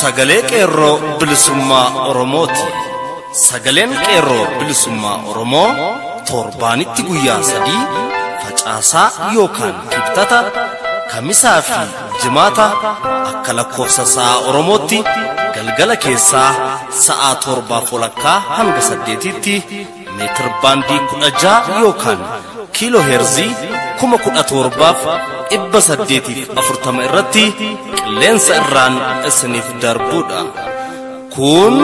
Sagalee Qeerroo Bilisummaa Oromooti. Sagaleen Qeerroo Bilisummaa Oromoo torbaanitti guyyaa 3 facaasaa yookaan kibxata kamisaa fi jimaata akka lakkoofsa sa'a Oromootti galgala keessaa sa'a 7:00 hanga 8tti meetir baandii 16 yookaan kiiloo heerzii 17,840 irratti qilleensa irraan isiniif darbuudha. Kun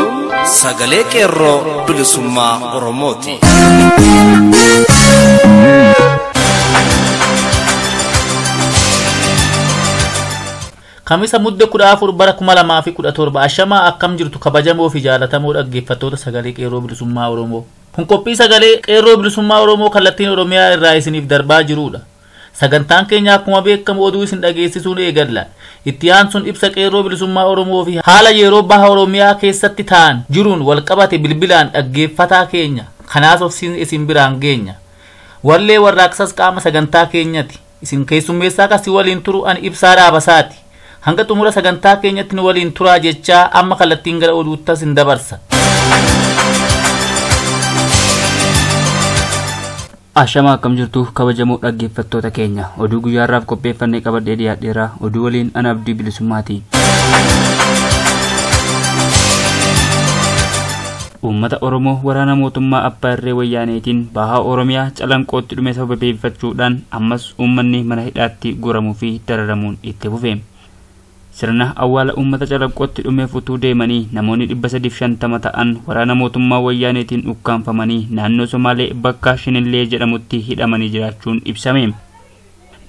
Sagalee Qeerroo Bilisummaa Oromooti. Kamisa Muddee 14 bara 2017 ashama akkam jirtu kabajamoo fi jaalatamoo dhaggeeffattoota Sagalee Qeerroo Bilisummaa Oromoo. Kun qophii Sagalee Qeerroo Bilisummaa Oromoo kallattiin Oromiyaa irraa isiniif darbaa jirudha. Sagantaan keenya akkuma beekamu oduu isin dhageessisuun eegalla. Itti aansuun ibsa Qeerroo Bilisummaa Oromoo fi haala yeroo baha Oromiyaa keessatti ta'an jiruun walqabate bilbilaan dhaggeeffataa keenya kanaas ofsiin isin biraan geenya. Wallee warraaqsas qaama sagantaa keenyati. Isin keessummeessaa kasi waliin turu an ibsaa dhaabasaati. Hanga xumura sagantaa keenyatti nu waliin turaa jechaa amma kallattiin gara oduuttas hin dabarsa. Ashama akkam jirtu kabajamoo dhaggeeffattoota keenya oduu guyyaarraaf qopheeffannee qabadhee dhiyaadheera oduu waliin ana Abdii Bilisummaati. Uummata Oromoo waraana mootummaa Abbaa Irree Wayyaaneetiin bahaa Oromiyaa calanqootti dhume sababeeffachuudhaan ammas uummanni mana hidhaatti guuramuu fi dararamuun itti fufe. Sirna awwaala uummata calanqootti dhume futuu deemanii namoonni 350 ta'an waraana mootummaa Wayyaaneetiin ukkaanfamanii naannoo Somaalee bakka Shinillee jedhamutti hidhamanii jiraachuun ibsame.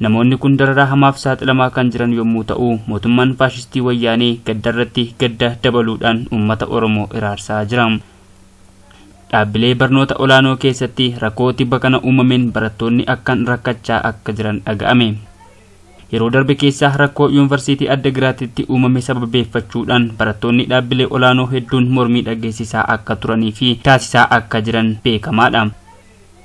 Namoonni kun dararaa hamaaf saaxilamaa kan jiran yommuu ta'u mootummaan faashistii Wayyaanee gaddarratti gadda dabaluudhaan uummata Oromoo iraarsaa jira. Dhaabbilee barnoota olaanoo keessatti rakkoo tibba kana uumameen barattoonni akkan rakkachaa akka jiran dhaga'ame. Yeroo darbe keessa rakkoo yuunivarsiitii Adda Giraatitti uumame sababeeffachuudhaan barattoonni dhaabbilee olaanoo hedduun mormii dhageessisaa akka turanii fi taasisaa akka jiran beekamaadha.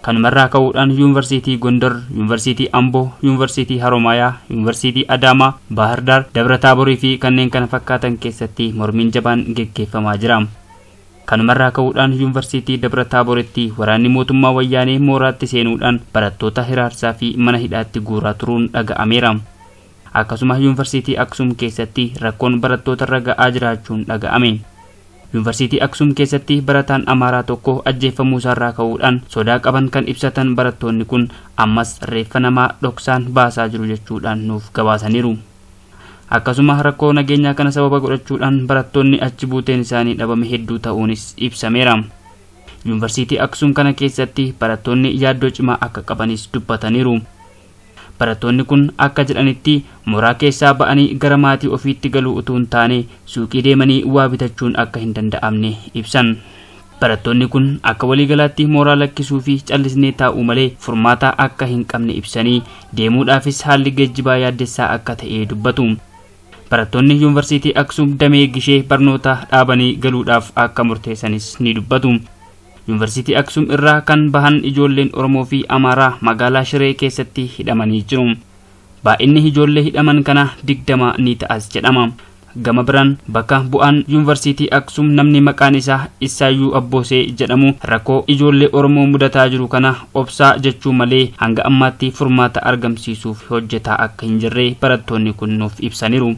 Kanumarraa ka'uudhaan yuunivarsiitii Gondor, yuunivarsiitii Amboo, yuunivarsiitii Haromayaa, yuunivarsiitii Adaamaa, Bahar Dar, Dabra Taaborii fi kanneen kana fakkaatan keessatti mormiin jabaan geggeeffamaa jira. Kanumarraa ka'uudhaan yuunivarsiitii Dabra Taaboritti waraanni mootummaa Wayyaanee mooraatti seenuudhaan barattoota hiraarsaa fi mana hidhaatti guuraa turuun dhaga'ameera. Akkasuma yuunivarsiitii Aksum keessatti rakkoon barattoota irra ga'aa jiraachuun dhaga'ame. Yuunivarsiitii Aksum keessatti barataan Amaaraa tokko ajjeefamuu isaarraa ka'uudhaan sodaa qaban kan ibsatan barattoonni kun ammas reeffa namaa dhoksaan baasaa jiru jechuudhaan nuuf gabaasaniiru. Akkasuma rakkoo nageenyaa kana sababa godhachuudhaan barattoonni achi buuteen isaanii dhabame hedduu ta'uunis ibsameera. Yuunivarsiitii Aksum kana keessatti barattoonni yaaddoo cimaa akka qabanis dubbataniiru. Barattoonni kun akka jedhanitti mooraa keessaa ba'anii gara maatii ofiitti galuu utuu hin taane suuqii deemanii waa bitachuun akka hin danda'amne ibsan. Barattoonni kun akka waliigalaatti mooraa lakkisuu fi callisnee taa'uu malee furmaata akka hin qabne ibsanii deemuudhaafis haalli geejjibaa yaaddessaa akka ta'e dubbatu. Barattoonni yuunivarsiitii Aksum damee gishee barnoota dhaabanii galuudhaaf akka murteessanis ni dubbatu. Yuunivarsiitii Aksum irraa kan bahan ijoolleen Oromoo fi Amaaraa magaalaa Shiree keessatti hidhamanii jiru. Baay'inni ijoollee hidhaman kana 20 ni ta'as jedhama. Gama biraan bakka bu'aan yuunivarsiitii Aksum namni maqaan isaa Isaayyuu Abboosee jedhamu rakkoo ijoollee Oromoo mudataa jiru kana obsaa jechuu malee hanga ammaatti furmaata argamsiisuuf hojjetaa akka hin jirre barattoonni kun nuuf ibsaniiru.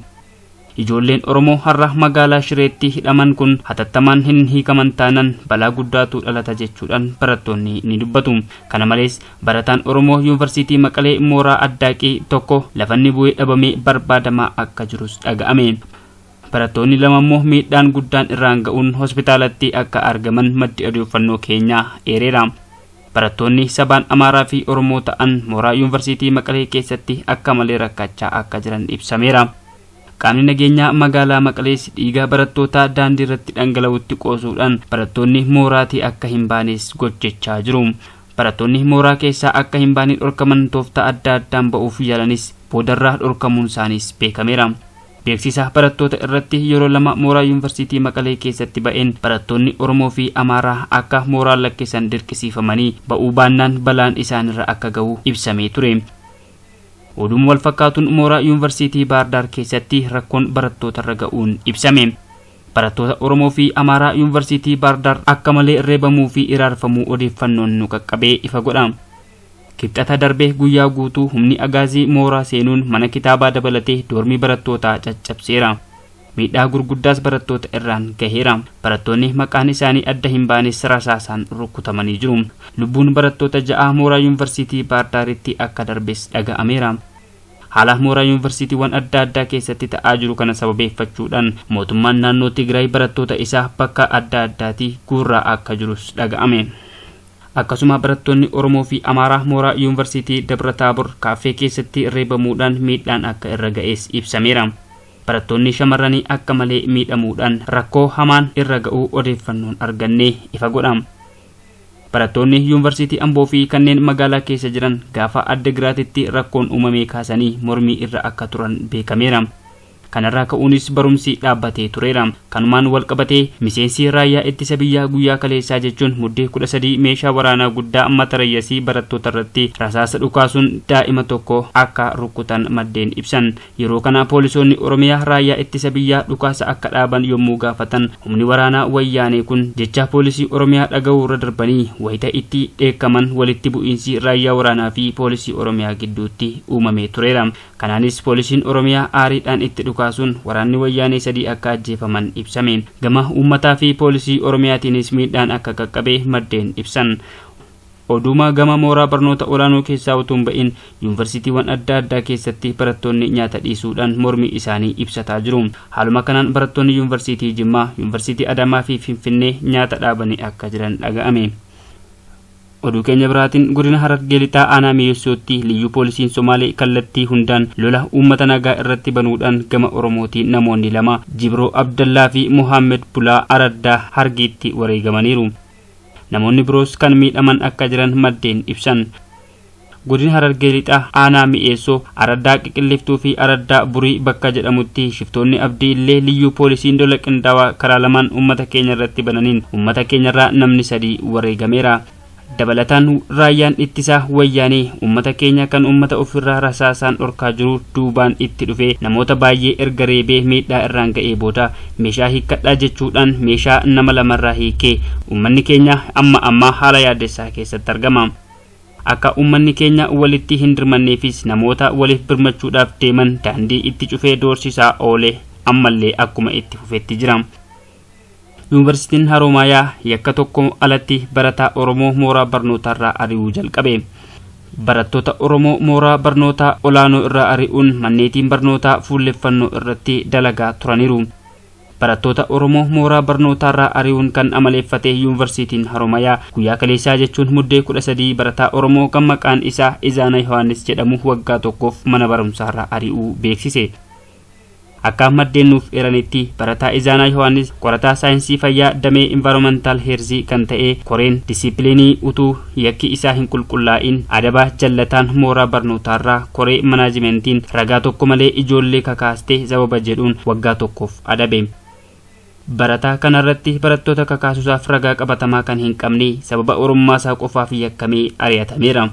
Ijoolleen Oromoo har'a magaalaa Shireetti hidhaman kun hatattamaan hin hiikaman taanan balaa guddaatu dhalata jechuudhaan barattoonni ni dubbatu. Kana malees barataan Oromoo yuunivarsiitii Maqalee mooraa Addaaqii tokko lafanni bu'ee dhabamee barbaadamaa akka jirus dhaga'ame. Barattoonni lama immoo miidhaan guddaan irraan ga'uun hospitaalatti akka argaman maddi odeeffannoo keenyaa eereera. Barattoonni sabaan Amaaraa fi Oromoo ta'an mooraa yuunivarsiitii Maqalee keessatti akka malee rakkachaa akka jiran ibsameera. Qaamni nageenyaa magaalaa Maqalees dhiiga barattootaa daandii irratti dhangala'utti qoosuudhaan barattoonni mooraatii akka hin baanes gochaa jiru. Barattoonni mooraa keessaa akka hin baane dhorkaman tooftaa adda addaan ba'uuf yaalanis boodarraa dhorkamuun isaaniis beekameera. Beeksisa barattoota irratti yeroo 2 mooraa yuunivarsiitii Maqalee keessatti ba'een barattoonni Oromoo fi Amaaraa akka mooraa lakkisan dirqisiifamanii ba'uu baannaan balaan isaanirra akka ga'u ibsamee ture. Oduu wal fakkaatuun mooraa yuunivarsiitii Bahar Dar keessatti rakkoon barattoota irra ga'uun ibsame. Barattoota Oromoo fi Amaaraa Yuunivarsiitii Baardar akka malee reebamuu fi iraarfamuu odeeffannoon nu qaqqabee ifa godha. Kibxata darbee guyyaa guutuu humni agaazii mooraa seenuun mana kitaabaa dabalatee doormii barattootaa caccabseera. Miidhaa gurguddaas barattoota irraan gaheera. Barattoonni maqaan isaanii adda hin baanes rasaasaan rukutamanii jiru. Lubbuun barattoota 6 mooraa Yuunivarsiitii Baardaritti akka darbes dhaga'ameera. Haala mooraa yuunivarsiitiiwwan adda addaa keessatti ta'aa jiru kana sababeeffachuudhaan mootummaan naannoo Tigraay barattoota isaa bakka adda addaatti guuraa akka jirus dhaga'ame. Akkasuma barattoonni Oromoo fi Amaaraa mooraa Yuunivarsiitii Dabrataabor kaaffee keessatti reebamuudhaan miidhaan akka irra ga'es ibsameera. Barattoonni shamarranii akka malee miidhamuudhaan rakkoo hamaan irra ga'uu odeeffannoon argannee ifa godha. Barattoonni Yuunivarsiitii Amboo fi kanneen magaalaa keessa jiran gaafa adda giraatitti rakkoon uumamee kaasanii mormii irra akka turan beekameera. Kanarraa ka'uunis barumsi dhaabbatee tureera. Kanumaan wal qabatee miseensi raayyaa ittisa biyyaa guyyaa kaleessaa jechuun muddee 13 meeshaa waraanaa guddaa matarayyasii barattoota irratti rasaasa dhukaasuun daa'ima tokko akka rukutan maddeen ibsan. Yeroo kana poolisoonni Oromiyaa raayyaa ittisa biyyaa dhukaasa akka dhaaban yommuu gaafatan humni waraanaa wayyaanee kun jecha poolisii Oromiyaa dhaga'uu irra darbanii wayita itti dheekkaman walitti bu'iinsi raayyaa waraanaa fi poolisii Oromiyaa gidduutti uumamee tureera. Kanaanis poolisiin Oromiyaa aariidhaan itti dhukaasuun waraanni wayyaanee 3 akka ajjeefaman ibsameen. Gama uummataa fi poolisii Oromiyaatiinis miidhaan akka qaqqabee maddeen ibsan. Oduma gama mooraa barnoota olaanoo keessaa utuu hin ba'in yuunivarsiitiiwwan adda addaa keessatti barattoonni nyaata dhiisuudhaan mormii isaanii ibsataa jiru. Haaluma kanaan barattoonni yuunivarsiitii Jimmaa, yuunivarsiitii Adamaa fi Finfinnee nyaata dhaabanii akka jiran dhaga'ame. Oduu keenya biraatiin godina Harargee lixaa aanaa mi'eessootti liyyuu poolisiin Somaalee kallattii hundaan lola uummata nagaa irratti banuudhaan gama Oromootiin namoonni 2 Jibroo Abdallaa fi Muhammed Bulaa Araddaa Hargiitti wareegamaniiru. Namoonni biroos kan miidhaman akka jiran maddeen ibsan. Godina Harargee lixaa aanaa mi'eessoo Araddaa Qiqilliftuu fi Araddaa Burii bakka jedhamutti shiftoonni abdii illee liyyuu poolisiin lola qindaawaa karaa lamaan uummata keenya irratti bananiin uummata keenyarraa namni 3 wareegameera. Dabalataan raayyaan ittisaa wayyaanee uummata keenya kan uummata ofirraa rasaasaan dhorkaa jiru duubaan itti dhufee namoota baay'ee erga reebee miidhaa irraan ga'ee booda meeshaa hiikkadhaa jechuudhaan meeshaa nama 2 irraa hiikee uummanni keenya amma haala yaaddessaa keessatti argama. Akka uummanni keenya walitti hin dirmanneefis namoota waliif birmachuudhaaf deeman daandii itti cufee doorsisaa oole ammallee akkuma itti fufetti jira. Yuunivarsiitiin Haroomayaa yakka tokko alatti barataa Oromoo mooraa barnootarraa ari'uu jalqabe. Barattoota Oromoo mooraa barnootaa olaanoo irraa ari'uun manneetiin barnootaa fuulleffannoo irratti dalagaa turaniiru. Barattoota Oromoo mooraa barnootarraa ari'uun kan amaleeffate Yuunivarsiitiin Haroomayaa guyyaa kaleessaa jechuun muddee 13 barataa Oromoo kan maqaan isaa Izaanaa Yohaannis jedhamu waggaa tokkoof mana barumsaarraa ari'uu beeksise. Akka maddeen nuuf eeranitti barataa Izaanaa Yohaannis qorataa saayinsii fayyaa damee environmental health kan ta'e koreen disipiliinii utuu yakki isaa hin qulqullaa'in adaba jallataan mooraa barnootarraa koree manaajimentiin ragaa tokko malee ijoollee kakaaste sababa jedhuun waggaa tokkoof adabe. Barataa kanarratti barattoota kakaasusaaf ragaa qabatamaa kan hin qabne sababa orommaasaa qofaaf yakkamee ari'atameera.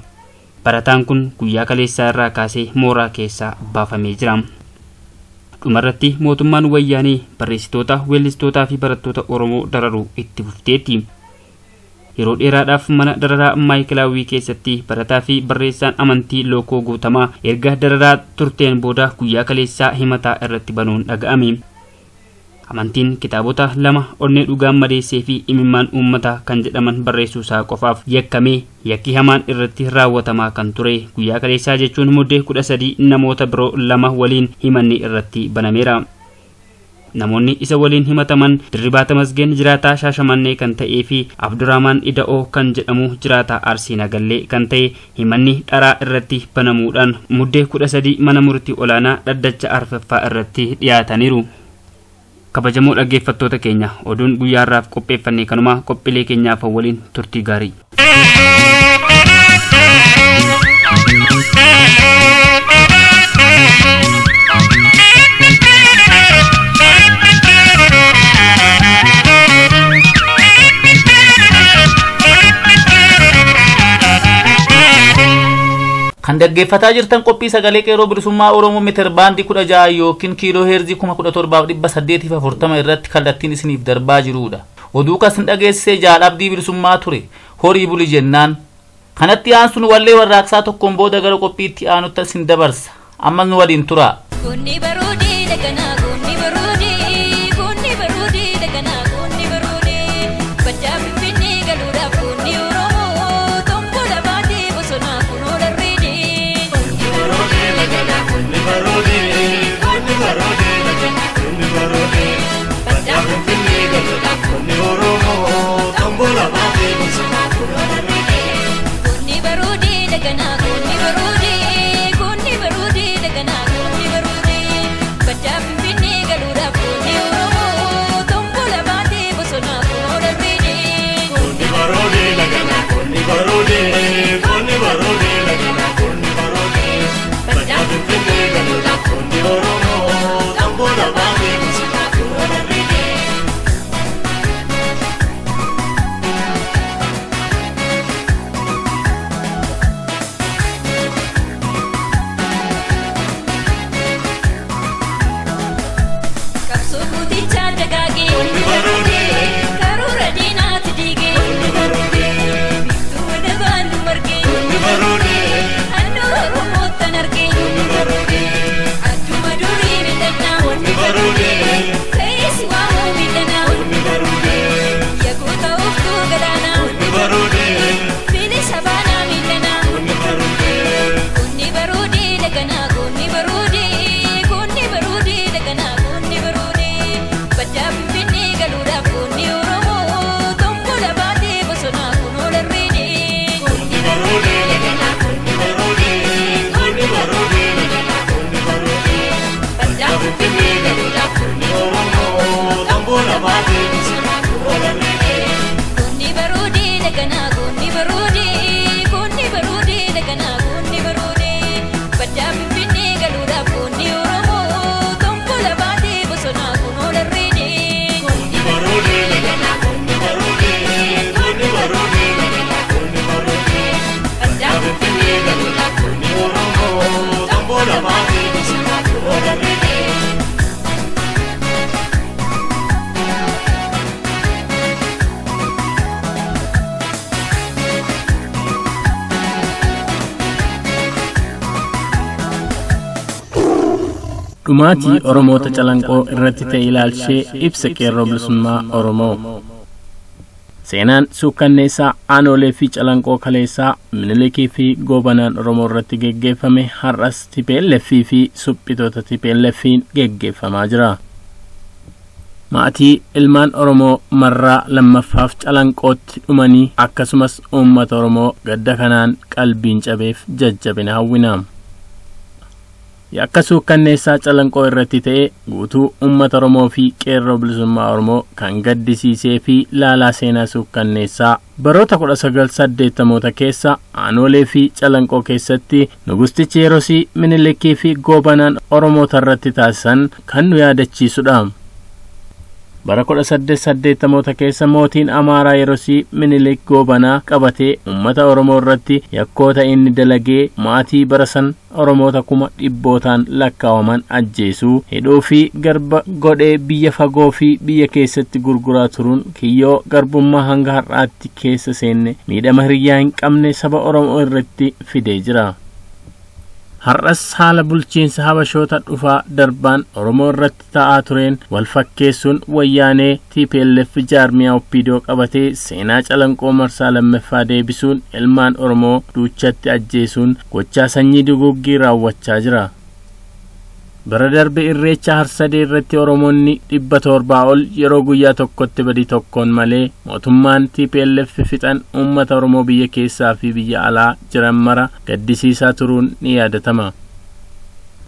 Barataan kun guyyaa kaleessaa irraa kaasee mooraa keessaa baafamee jira. Dhumarratti mootummaan wayyaanee barreessitoota, weellistootaa fi barattoota Oromoo dararuu itti fufteetti. Yeroo dheeraadhaaf mana dararaa Maayikilaawii keessatti barataa fi barreessaan amantii Lookoo Guutamaa erga dararaa turteen booda guyyaa kaleessaa himataa irratti banuun dhaga'ame. Amantiin kitaabota 2 onnee dhugaan madeessee fi imimmaan uummataa kan jedhaman barreessuusaa qofaaf yakkamee yakki hamaan irratti raawwatamaa kan ture guyyaa kaleessaa jechuun muddee 13 namoota biroo 2 waliin himanni irratti banameera. Namoonni isa waliin himataman Dirribaa Tamasgeen jiraataa Shaashamannee kan ta'ee fi Abdurrahmaan Ida'oo kan jedhamu jiraataa Arsii Nagallee kan ta'e himanni dharaa irratti banamuudhaan muddee 13 mana murtii olaanaa dhaddacha arfaffaa irratti dhiyaataniiru. Kabajamoo dhaggeeffattoota keenya oduun guyyaarraaf qopheeffannee kanuma qophiilee keenyaaf waliin turtii gaarii. Kan kan dhaggeeffataa jirtan qophii sagalee qeerroo bilisummaa Oromoo meetir baandii 16 yookiin kiiloo heerzii 1740 irratti kallattiin isiniif darbaa jirudha. Oduu kasin dhageessee jaalabdii bilisummaa ture horii buli jennaan kanatti aansuun wallee warraaqsaa tokkoon booda gara qophiitti aanutti isin dabarsa. Amma nu waliin tura. Kunni baroodee daganaa kunni baroodee kunni baroodee daganaa kunni baroodee bajjaa finfinnee galuudhaaf kunni Oromoo tombola baatee bosonaa kunoo darbeedee. Kunni baroodee daganaa kunni baroodee kunni baroodee daganaa kunni baroodee bajjaa finfinnee galuudhaaf kunni Oromoo tombola baatee bosonaa kunoo darbeedee. Kunni baroodee daganaa kunni baroodee kunni baroodee daganaa. Dhumaatii Oromoota calanqoo irratti ta'e ilaalchee ibsa qeerroo bilisummaa Oromoo. Seenaan suukkanneessaa aanolee fi calanqoo kaleessaa Minilikii fi goobanaan Oromoo irratti geggeeffame har'as TPLF fi suphitoota TPLF'n geggeeffamaa jira. Maatii ilmaan Oromoo marraa lammaffaaf calanqootti dhumanii akkasumas uummata Oromoo gadda kanaan qalbiin cabeef jajjabina hawwina. Yakka suukkanneessaa calanqoo irratti ta'e guutuu uummata Oromoo fi qeerroo bilisummaa Oromoo kan gaddisiisee fi laalaa seenaa suukkanneessaa baroota 1980 keessa aanolee fi calanqoo keessatti nugustichi Yeroosii Minilikii fi goobanaan Oromoota irratti taasisan kan nu yaadachiisudha. Bara 1880 keessa mootiin Amaaraa Yeroosii Minilik goobanaa qabatee uummata Oromoo irratti yakkoota inni dalagee maatii barasan Oromoota kuma dhibbootaan lakkaawaman ajjeesuu hidhuu fi garba godhee biyya fagoo fi biyya keessatti gurguraa turuun kiyyoo garbummaa hanga har'aatti keessa seenne miidhama hiriyyaa hin qabne saba Oromoo irratti fidee jira. Har'as haala bulchiinsa habashoota dhufaa darbaan Oromoo irratti ta'aa tureen wal fakkeessuun wayyaanee TPLF jaarmiyaa Oppiidoo qabatee seenaa calanqoo marsaa lammaffaa deebisuun ilmaan Oromoo duuchatti ajjeesuun gochaa sanyii duguuggii raawwachaa jira. Bara darbe irreecha harsadee irratti Oromoonni 700 ol yeroo guyyaa tokkotti badii tokkoon malee mootummaan TPLF fixan uummata Oromoo biyya keessaa fi biyya alaa jiran mara gaddisiisaa turuun ni yaadatama.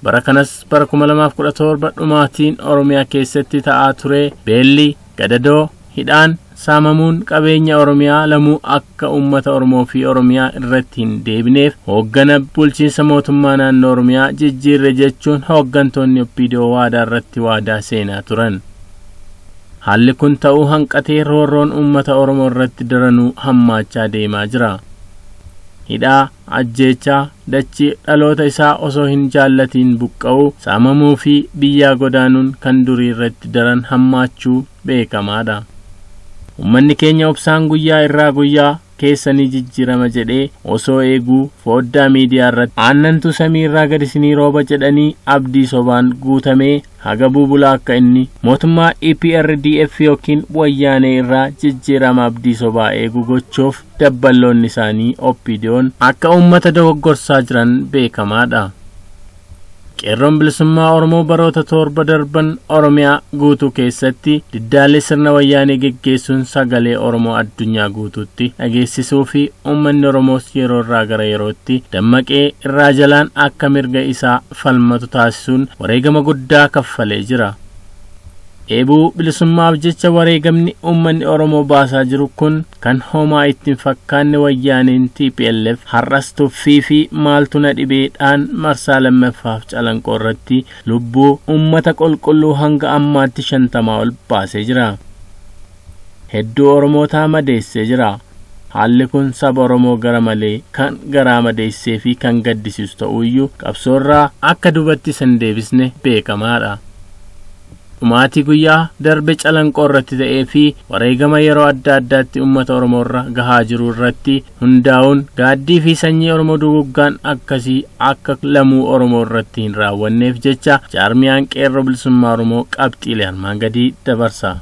Bara kanas bara 2017 dhumaatiin Oromiyaa keessatti ta'aa ture beelli gadadoo hidhaan saamamuun qabeenya Oromiyaa lamuu akka uummata Oromoo fi Oromiyaa irratti hin deebineef hooggana bulchiinsa mootummaa naannoo Oromiyaa jijjiirre jechuun hooggantoonni Oppiidoo waadaa irratti waadaa seenaa turan. Haalli kun ta'uu hanqatee roorroon uummata Oromoo irratti daranuu hammaachaa deemaa jira. hidhaa, ajjeechaa, dachii dhaloota isaa osoo hin jaallatiin buqqa'uu, saamamuu fi biyyaa godaanuun kan durii irratti daran hammaachuu beekamaadha. Uummanni keenya obsaan guyyaa irraa guyyaa keessanii jijjiirama jedhee osoo eeguu foddaa miidiyaa irratti aannantu samii irraa gad isinii rooba jedhanii abdii sobaan guutamee haga buubulaa akka inni mootummaa EPRDF yookiin wayyaanee irraa jijjiirama abdii sobaa eeguu gochuuf dabballoonni isaanii OPDO'n akka uummata dogoggorsaa jiran beekamaadha. Qeerroon Bilisummaa Oromoo baroota torba darban Oromiyaa guutuu keessatti diddaalee sirna wayyaanee geggeessuun sagalee Oromoo addunyaa guutuutti dhageessisuu fi uummanni Oromoos yeroo irraa gara yerootti dammaqee irraa jalaan akka mirga isaa falmatu taasisuun wareegama guddaa kaffalee jira. Eebuu bilisummaaf jecha wareegamni uummanni Oromoo baasaa jiru kun kan homaa ittiin fakkaanne wayyaaneen TPLF har'as tuffii fi maaltu na dhibeedhaan marsaa lammaffaaf calanqoo irratti lubbuu uummata qulqulluu hanga ammaatti 50 ol baasee jira. Hedduu Oromootaa madeessee jira. Haalli kun saba Oromoo gara malee kan garaa madeessee fi kan gaddisiisu ta'uyyuu qabsoorraa akka dubatti san deebisne beekamaadha. Umaatii guyyaa darbe calanqoo irratti ta'ee fi wareegama yeroo adda addaatti uummata Oromoo irra gahaa jiru irratti hundaa'uun gaaddii fi sanyii Oromoo duguggaan akkasii akka lamuu Oromoo irratti hin raawwanneef jecha jaarmiyaan Qeerroo Bilisummaa Oromoo qabxiilee armaan gadii dabarsa.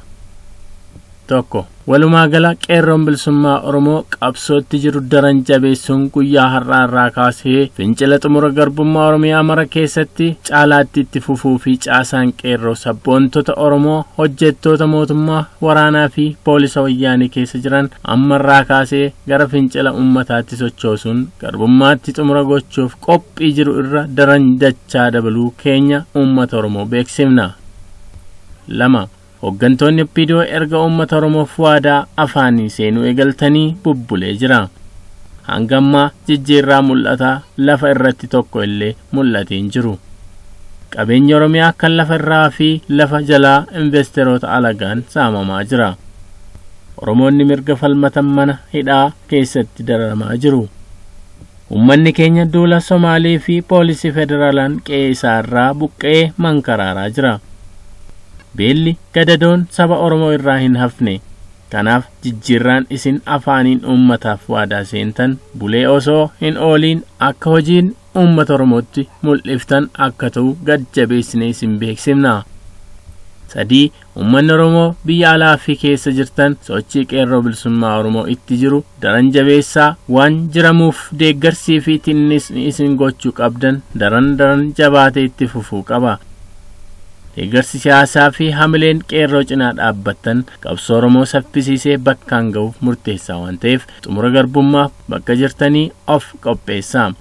Tokko walumaa gala Qeerroon Bilisummaa Oromoo qabsootti jiru daran jabeessuun guyyaa har'aa irraa kaasee fincila xumura garbummaa Oromiyaa mara keessatti caalaatti itti fufuu fi caasaan Qeerroo sabboontota Oromoo hojjettoota mootummaa waraanaa fi poolisa wayyaanee keessa jiran amma irraa kaasee gara fincila ummataatti sochoosuun garbummaatti xumura gochuuf qophii jiru irra daran dachaa dabaluu keenya uummata Oromoo beeksifna. 2 Hooggantoonni OPDO erga uummata Oromoof waadaa afaanii seenuu eegaltanii bubbulee jira. Hangamma jijjiirraa mul'ataa lafa irratti tokko illee mul'atee hin jiru. Qabeenyi Oromiyaa kan lafa irraa fi lafa jalaa investeroota alagaan saamamaa jira. Oromoonni mirga falmatan mana hidhaa keessatti dararamaa jiru. Uummanni keenya duula Somaalee fi poolisii federaalaan qe'ee isaa irraa buqqee mankaraaraa jira. Beelli gadadoon saba Oromoo irraa hin hafne. Kanaaf jijjiirraan isin afaaniin uummataaf waadaa seentan bulee osoo hin ooliin akka hojiin uummata Oromootti mul'iftan akka ta'u gad jabeessinee isin beeksifna. 3 Uummanni Oromoo biyya alaa fi keessa jirtan sochii Qeerroo Bilisummaa Oromoo itti jiru daran jabeessaa waan jiramuuf deeggarsii fi tinnisni isin gochuu qabdan daran jabaatee itti fufuu qaba. Deeggarsi siyaasaa fi hamileen Qeerroo cinaa dhaabbattan qabsoo Oromoo saffisiisee bakkaan ga'uuf murteessaa waan ta'eef xumura garbummaaf bakka jirtanii of qopheessaa.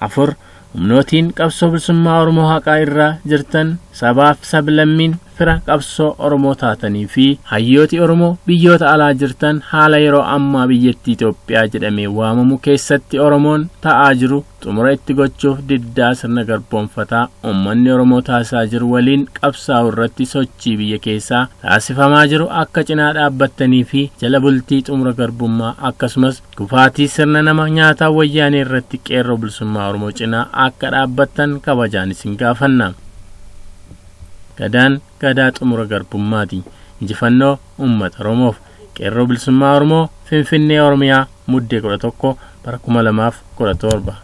4 Humnootiin qabsoo bilisummaa Oromoo haqaa irraa jirtan sabaaf sablammiin fira qabsoo Oromoo taatanii fi hayyooti Oromoo biyyoota alaa jirtan haala yeroo ammaa biyyattii Itoophiyaa jedhamee waamamu keessatti Oromoon ta'aa jiru xumura itti gochuuf diddaa sirna garboonfataa uummanni Oromoo taasisaa jiru waliin qabsaa'u irratti sochii biyya keessaa taasifamaa jiru akka cinaa dhaabbattanii fi jala bultii xumura garbummaa akkasumas kufaatii sirna nama nyaataa wayyaanee irratti Qeerroo Bilisummaa Oromoo cinaa akka dhaabbattan kabajaan isin gaafanna. Gadaan gadaa xumura garbummaati. Injifannoo uummata Oromoof. Qeerroo Bilisummaa Oromoo Finfinnee Oromiyaa Muddee 11 bara 2017.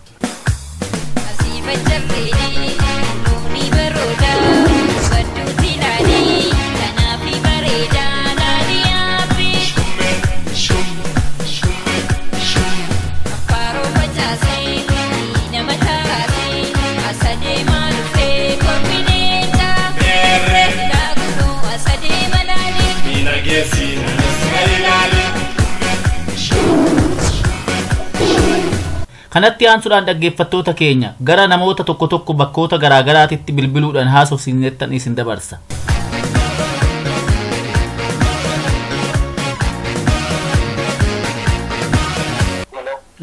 Kanatti aansuudhaan dhaggeeffattoota keenya gara namoota tokko bakkoota garaa garaatitti bilbiluudhaan haasofsiisneettan isin dabarsa.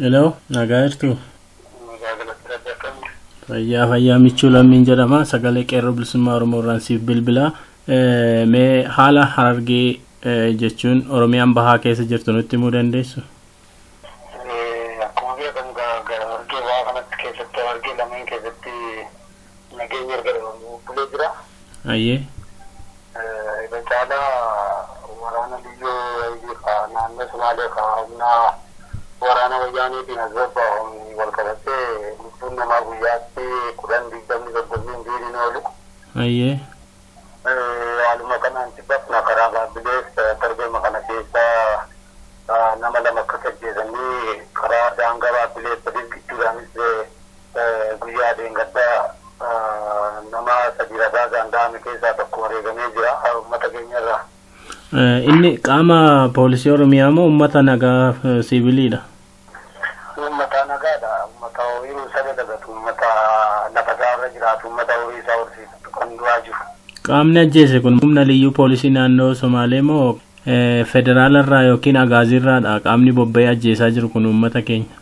Hello, nagaa jirtu? Fayyaa michuu lammiin jedhama. Sagalee Qeerroo Bilisummaa Oromoo irraan siif bilbilaa. Mee haala Harargee jechuun Oromiyaan bahaa keessa jirtu nutti himuu dandeessu? Ayyee. Becaala waraana biyyoo naannoo Somaalee humna waraana wayyaaniitiin azabba wal qabatee lubbuun namaa guyyaatti 10-20 diiniin oolu. Ayyee. Haaluma kanaan tibbafna karaa gaabbilees darbeema kana keessaa nama lama akka ajjeesanii karaa daangaa gaabbilees sadii gidduudhaanis guyyaa deengaddaa nama sadii ragaa gaandaame keessaa tokko wareegamee jira uummata keenyarraa. Inni qaama poolisii Oromiyaa moo uummata nagaa siviiliidha? Uummata nagaadha. Uummata horii sada dagatu, uummata lafa isaarra jiraatu, uummata horii isaa horsiisatu kan du'aa jiru. Qaamni ajjeese kun humna liyyuu poolisii naannoo Somaalee moo federaalarraa yookiin agaaziirraadha qaamni bobba'ee ajjeesaa jiru kun uummata keenya?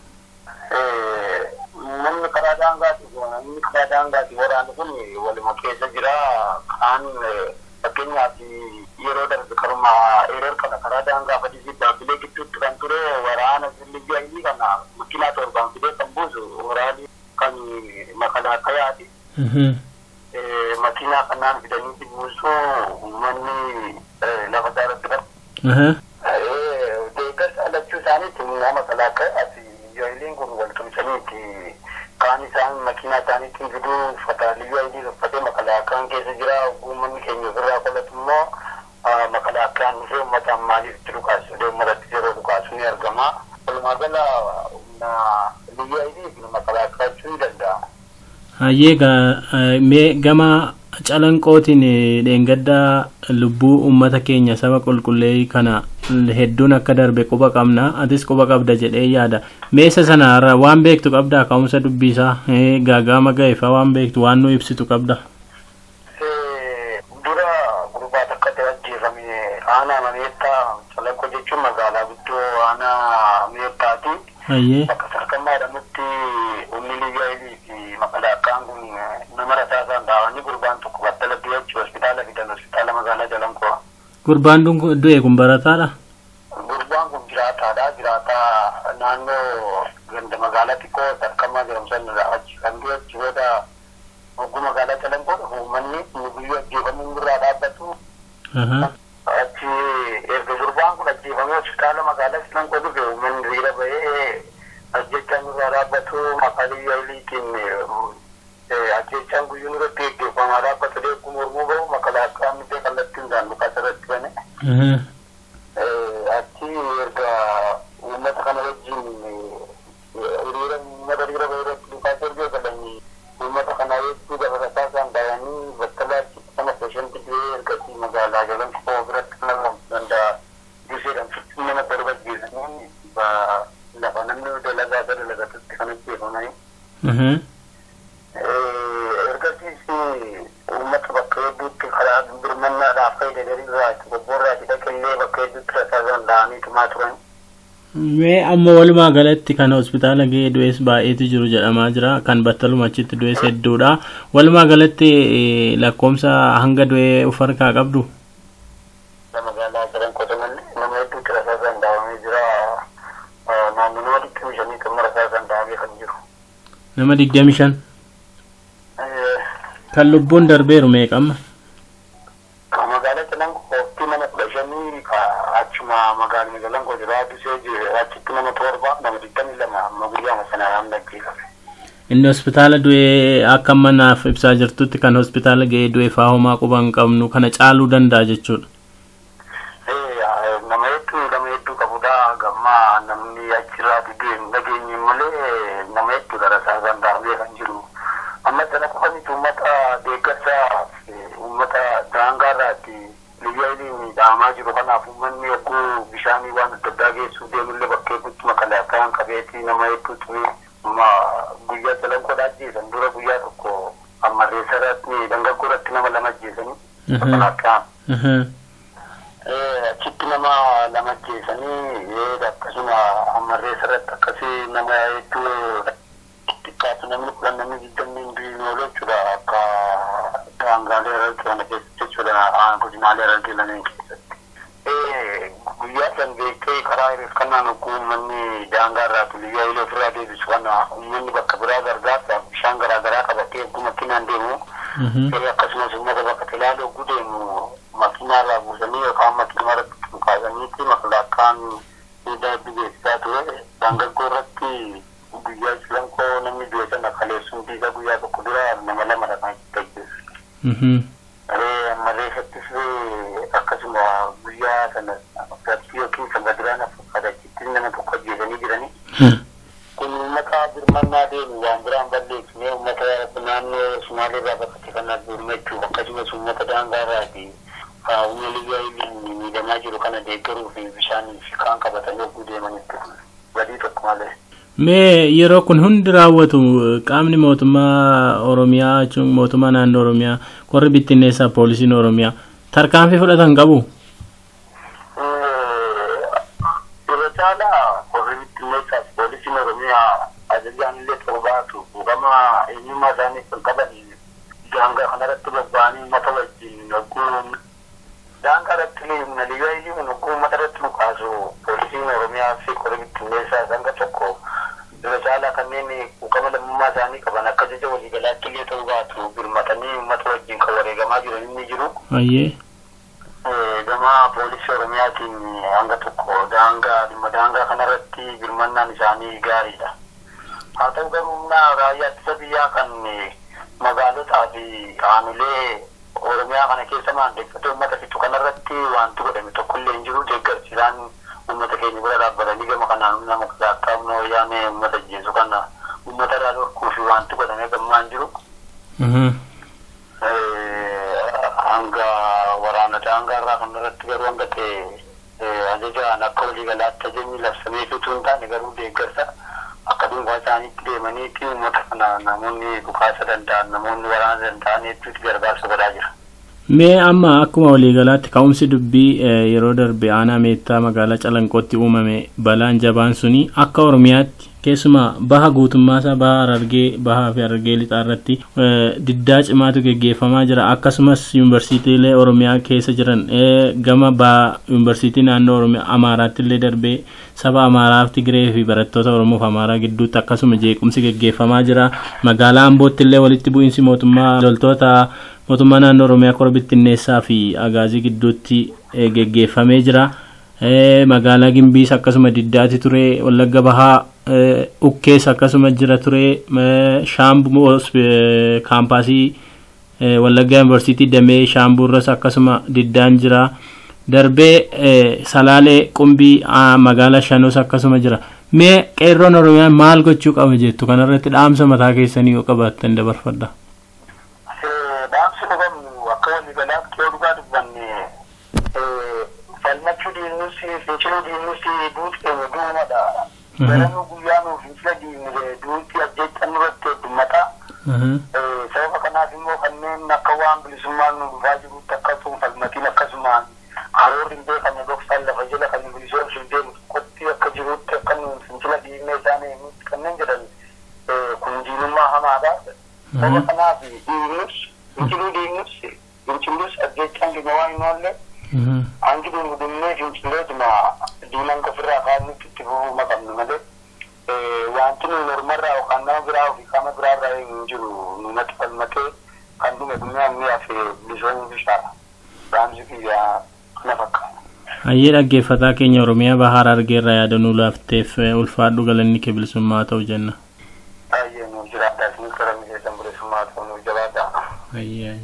Namni karaa daangaati waraanni kun waluma keessa jira. Kaan fakkeenyaaf yeroo darbe karuma eerer kana karaa daangaa fadisii dhaabbilee gidduutti kan ture waraana liyyuu kana makiinaa torbaan fidee kan buusu waraanni kan makalaakayaati. Makiinaa kanaan fidanii buusu uummanni lafa daaratti qabu. Deeggarsa alachuu isaaniitti nama makalaakayaati. Ijoolleen kun wal tumsaniiti kaan isaan makiinaa isaaniitiin fiduu uffata liyyuu uffatee makalaakaan keessa jira. Uummanni keenya ofirraa qolatu immoo makalaakaan dhufee uummataan maaliif itti dhukaasu uummatatti yeroo dhukaasu ni argama. Walumaa gala liyyuu makalaakaa jechuu ni danda'a. Hayyee gama calanqootiin dheengaddaa lubbuu uummata keenya saba qulqulleeyyii kana hedduun akka darbe quba qabna. Atis quba qabda jedhee yaada. Meesa sanarra waan beektu qabdaa ka'umsa dubbisaa gaagama ga'eefaa waan beektu waan nu ibsitu qabda. Dura gurbaa takka ajjeefame aanaa mameettaa calanqoo jechuun magaalaa guddoo aanaa meettaati. Hayyee. Bakka sarkammaa jedhamutti humni liyyuu fi makalaakaan kun nama rasaasaan dhaawanii gurbaan tokko battala du'achi hospitaala fidan hospitaala magaalaa Calanqoo. Gurbaan du'e kun barataadha? Gurbaan kun jiraataa naannoo ganda magaalaa xiqqoo sarkammaa jedhamu sanarraa achi kan du'achi booda hogguu magaalaa Calanqoo uummanni guyyuu ajjeefamuun irraa dhaabbatu. Achi erga gurbaan kun ajjeefamee hospitaala magaalaa Calanqoo dhufe uummanni hiriira bahee ajjechaan irraa dhaabbatu maqaa liyyuu ajjechaan guyyuun irratti eeggeeffamaa dhaabbatu deeggu mormuu bahu makalaakaan miti kallattii hundaan lukaas irratti bane. Achi erga uummata kana wajjin uummata hiriira bahee irratti lukaas erga eegalanii uummata kana hedduu dabalataa isaan daayanii battalaatti kana peeshanti du'ee ergasii magaalaa Calanqoo biratti kan argamu danda'a. Biseedhaan fitti nama torba ajjeesanii lafa namni dalagaa isa dalagatutti kan ajjeefamanii. Ergasiis uummata bakka hedduutti karaa birmannaadhaaf fayyadamanirraa itti bobboorraa itti dhaqillee bakka hedduutti rasaasaan dha'anii tumaa turan. Mee amma walumaa galatti kan hospitaala ga'ee du'ees baay'eetu jiru jedhamaa jira. Kan battaluma achitti du'ees hedduudha. Walumaa galatti lakkoomsa hanga du'ee of harkaa qabdu? Magaalaa Calanqoo nama hedduutti rasaasaan dhaawamee jira. Naannoo nama 25 kan rasaasaan dhaawamee kan jiru. Nama 25? Kan lubbuun darbeeru meeqamma? Magaalaa Calanqoo ooftii nama 15 achuma magaalaa Calanqoo jira. Achitti nama 7 nama 22 amma guyyaa sanaa hamma ajjeefame. Inni hospitaala du'ee akka manaaf ibsaa jirtutti kan hospitaala ga'ee du'ee faa homaa quba hin qabnu kana caaluu danda'a jechuudha. Nama hedduu qabudha. Gammaa namni achirraa du'e hin dhageenye malee nama hedduu rasaasaan dhaawamee kan jiru. Amma sana qofanitti uummata deeggarsa uummata daangaarraatti liyyuu dhaamaa jiru. Kanaaf uummanni yogguu bishaanii waan adda addaa geessuu deemullee bakka hedduutti makalaakaan qabeetii nama hedduu ture. Guyyaa Calanqoodhaa ajjeesan dura guyyaa tokko ammarreessarratti dangaggoorratti nama lama ajjeesanii makalaakaan. Achitti nama lama ajjeesanii akkasuma ammarreessarratti akkasii nama hedduu xiqqaatu namni 10 namni 20 hin oolu jechuudha. Akka daangaalee irratti kana keessatti jechuudha godinaalee irratti lameen keessatti. Guyyaa san beekee karaa kannaan uummanni daangaarraa tuliyyaa illee ofirraa deebisu kana uummanni bakka biraa gargaarsaaf bishaan garaagaraa qabatee akkuma makiinaan deemu akkasumas uummata bakka tilaaloo gudeemu makiinaarraa buusanii yookaan makiinarra kaasaniitti makalaakaan miidhaa bigeessaa ture dargaggoo irratti guyyaa Cilankoo namni du'e sana kaleessuun dhiiga guyyaa tokko dura nama lamadha kan tajjeessu. Ammalleessattis akkasuma guyyaa sana gabbii yookiin sangadiraan fakkaatachitti nama tokko ajjeesanii jiranii. Kun uummata birmannaa deemu waan biraan balleessine uummata naannoo Sumaaleerraa bakka kan argamu jechuudha. Akkasumas uummata daangaarraati humna liyyuu miidhamaa jiru kana deeggaruu fi bishaanii fi kaan qabatanii oguu deemanitti badii tokko malee. Mee yeroo kun hundi raawwatu qaamni mootummaa Oromiyaa jechuun mootummaa naannoo Oromiyaa qorri bittinneessaa poolisiin Oromiyaa tarkaanfii fudhatan qabu? Yeroo caalaa qorri bittinneessaa poolisiin Oromiyaa ajajaan illee torbaatu gama eenyummaa isaanii kan qabanii daangaa kanarratti bobba'anii uummata wajjin oguu daangaa irratti humna liyyuu oguu uummata irratti mukaasu poolisiin Oromiyaa fi qorri bittinneessaa sanga tokko Caalaa kanneen qama lammummaa isaanii qaban akka jecha waliigalaatti illee ta'uu baatu birmatanii uummata wajjin kan wareegamaa jiran inni jiru. Gama poolisii Oromiyaatiin hanga tokko dhimma daangaa kanarratti birmannaan isaanii gaariidha. Haa ta'u garuu humna raayyaa ittisa biyyaa kan magaalotaa fi aanolee Oromiyaa kana keessa maandeeffatee uummata fixu kanarratti wanti godhame tokkollee hin jiru deeggarsiisaan uummata keenya bira dhaabbatanii gama kanaan nama akka humna wayyaanee uummata jeesu kana uummata irraa dhorkuu fi wanti godhamee gammaan jiru. Hanga waraana daangaarraa kanarratti garuu hanga ta'e ajajaan akka waliigalaatti ajajni labsamee fituu hin taane garuu deeggarsa akka dhuunfaa isaaniitti deemaniitti uummata kana namoonni dhukaasa danda'an namoonni waraana danda'an hedduutti gargaarsa godhaa jira. Mee amma akkuma waliigalaatti ka'umsi dubbii yeroo darbe aanaa meettaa magaalaa Calanqootti uumame balaan jabaan suni akka Oromiyaatti keessumaa baha guutummaasaa baha Harargee bahaa fi Harargee lixaa irratti diddaa cimaatu geggeeffamaa jira akkasumas yuunivarsiitiilee Oromiyaa keessa jiran gama baha yuunivarsiitii naannoo Oromiyaa Amaaraatti illee darbee saba Amaaraa fi Tigree fi barattoota Oromoo fi Amaaraa gidduutti akkasuma jeequmsi geggeeffamaa jira magaalaa Ambootti illee walitti bu'iinsi mootummaa loltoota mootummaa naannoo Oromiyaa qorra bittinneessaa fi agaazii gidduutti geggeeffamee jira. Magaalaa Gimbiis akkasuma diddaati ture Wallagga Bahaa ukkees akkasuma jira ture Shaambuu kaampaasii Wallagga Yuunivarsiitii Damee Shaambuurras akkasuma diddaan jira darbee Salaalee Qumbii magaalaa Shanos akkasuma jira. Mee qeerroon Oromiyaa maal gochuu qaba jettu kanarratti dhaamsa mataa keessanii yoo qabaattan dabarfadha. Finciluu diinnusi duuti duumadha. Garuu guyyaa nuuf fincila diinne duuti ajjeechan irratti heddummataa. Sababa kanaaf immoo kanneen akka waan bilisummaan nu dhufaa jirutti akkasuma falmatiin akkasumaan karoorri hin beekamne dhoksaan lafa jala kan bilisoomsu hin deemu qotti akka jirutti akka nu fincila diinne isaanii kanneen jedhan kun diinummaa hamaadha. Sababa kanaaf diinnus finciluu diinnus fincilus ajjeechaan keenya waan hin oolle. Anki dungudumne fincileetuma diinan kofirraa kaannutti itti fufuu maqabnu malee wanti nu normarraa yookaan nama biraa ofii qaama biraarraa hin jiru nunatti falmatee kan dhume dunyaan mi'a fi bilisoomuu bishaadha. Raamsi kiyyaa kana fakkaata. Hayyee dhaggeeffataa keenya Oromiyaa baha Harargeerraa yaadannoo laafteef ulfaadhu galanni kee bilisummaa ta'u jenna. Hayyee nuuf jiraadhaa isin karamni keessan bilisummaa ta'u nuuf jabaadhaa. Hayyee.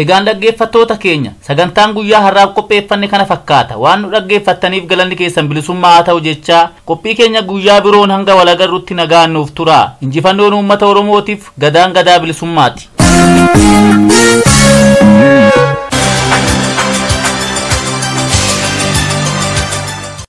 Egaan dhaggeeffattoota keenya sagantaan guyyaa har'aaf qopheeffanne kana fakkaata waan nu dhaggeeffattaniif galanni keessan bilisummaa haa ta'u jechaa qophii keenya guyyaa biroon hanga wal agarrutti nagaan nuuf turaa injifannoon uummata Oromootiif gadaan gadaa bilisummaati.